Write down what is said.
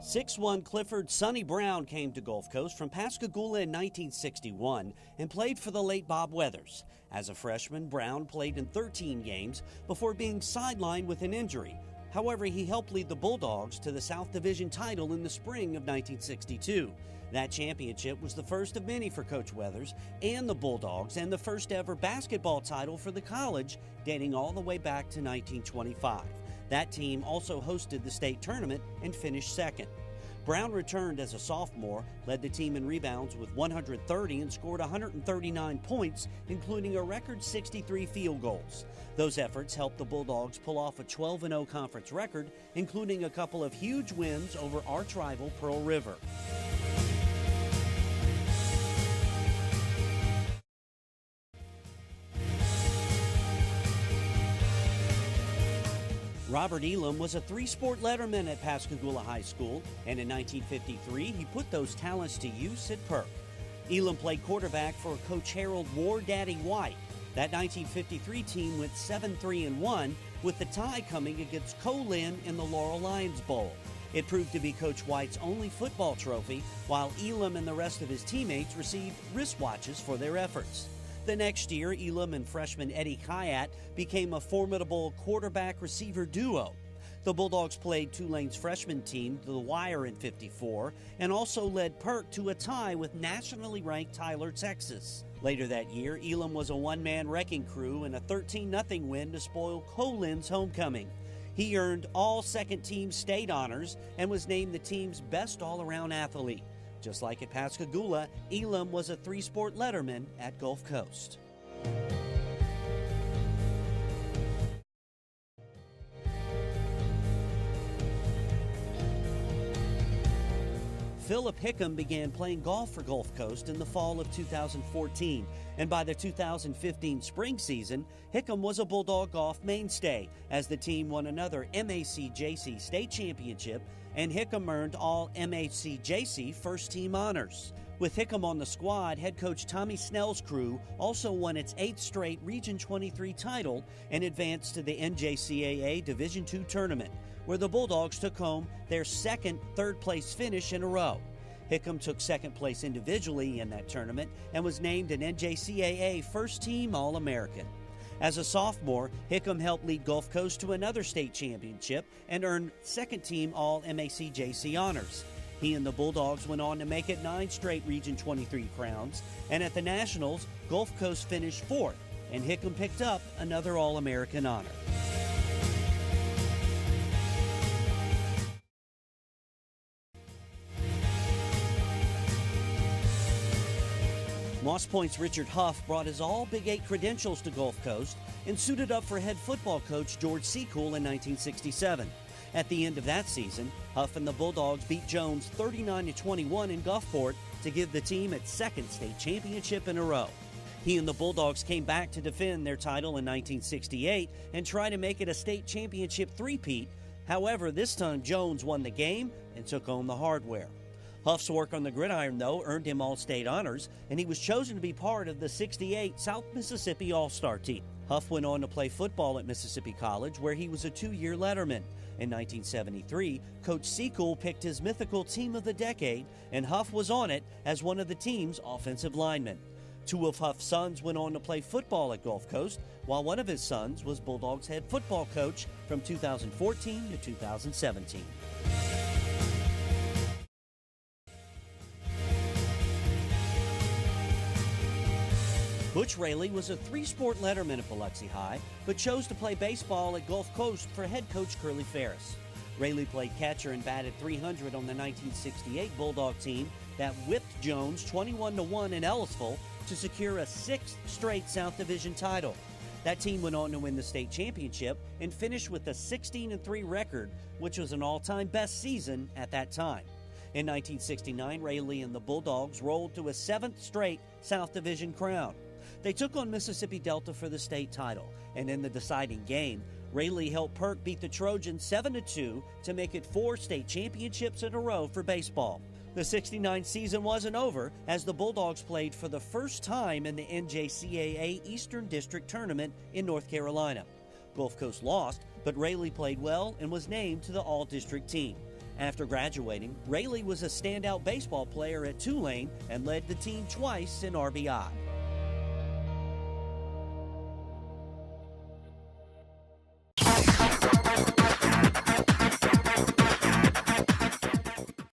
6'1" Clifford Sonny Brown came to Gulf Coast from Pascagoula in 1961 and played for the late Bob Weathers. As a freshman, Brown played in 13 games before being sidelined with an injury. However, he helped lead the Bulldogs to the South Division title in the spring of 1962. That championship was the first of many for Coach Weathers and the Bulldogs, and the first ever basketball title for the college, dating all the way back to 1925. That team also hosted the state tournament and finished second. Brown returned as a sophomore, led the team in rebounds with 130 and scored 139 points, including a record 63 field goals. Those efforts helped the Bulldogs pull off a 12-0 conference record, including a couple of huge wins over arch rival Pearl River. Robert Elam was a three-sport letterman at Pascagoula High School, and in 1953 he put those talents to use at Perk. Elam played quarterback for Coach Harold War Daddy White. That 1953 team went 7-3-1, with the tie coming against Colin in the Laurel Lions Bowl. It proved to be Coach White's only football trophy, while Elam and the rest of his teammates received wristwatches for their efforts. The next year, Elam and freshman Eddie Kayat became a formidable quarterback-receiver duo. The Bulldogs played Tulane's freshman team to the wire in '54 and also led Perk to a tie with nationally ranked Tyler, Texas. Later that year, Elam was a one-man wrecking crew in a 13-0 win to spoil Colin's homecoming. He earned all second-team state honors and was named the team's best all-around athlete. Just like at Pascagoula, Elam was a three-sport letterman at Gulf Coast. Philip Hickam began playing golf for Gulf Coast in the fall of 2014, and by the 2015 spring season, Hickam was a Bulldog golf mainstay as the team won another MACJC state championship, and Hickam earned all MACJC first-team honors. With Hickam on the squad, head coach Tommy Snell's crew also won its 8th straight Region 23 title and advanced to the NJCAA Division II tournament, where the Bulldogs took home their second third-place finish in a row. Hickam took second place individually in that tournament and was named an NJCAA first-team All-American. As a sophomore, Hickam helped lead Gulf Coast to another state championship and earned second-team All-MACJC honors. He and the Bulldogs went on to make it 9 straight Region 23 crowns, and at the Nationals, Gulf Coast finished 4th, and Hickam picked up another All-American honor. Moss Point's Richard Huff brought his all-Big 8 credentials to Gulf Coast and suited up for head football coach George Seacool in 1967. At the end of that season, Huff and the Bulldogs beat Jones 39-21 in Gulfport to give the team its second state championship in a row. He and the Bulldogs came back to defend their title in 1968 and try to make it a state championship three-peat. However, this time Jones won the game and took home the hardware. Huff's work on the gridiron, though, earned him all-state honors, and he was chosen to be part of the '68 South Mississippi All-Star team. Huff went on to play football at Mississippi College, where he was a 2-year letterman. In 1973, Coach Seacool picked his mythical Team of the Decade, and Huff was on it as one of the team's offensive linemen. 2 of Huff's sons went on to play football at Gulf Coast, while one of his sons was Bulldogs head football coach from 2014 to 2017. Butch Raley was a 3-sport letterman at Biloxi High, but chose to play baseball at Gulf Coast for head coach Curly Ferris. Raley played catcher and batted .300 on the 1968 Bulldog team that whipped Jones 21-1 in Ellisville to secure a 6th straight South Division title. That team went on to win the state championship and finished with a 16-3 record, which was an all-time best season at that time. In 1969, Raley and the Bulldogs rolled to a 7th straight South Division crown. They took on Mississippi Delta for the state title, and in the deciding game, Raley helped Perk beat the Trojans 7-2 to make it 4 state championships in a row for baseball. The '69 season wasn't over, as the Bulldogs played for the first time in the NJCAA Eastern District Tournament in North Carolina. Gulf Coast lost, but Raley played well and was named to the All-District team. After graduating, Rayleigh was a standout baseball player at Tulane and led the team twice in RBI.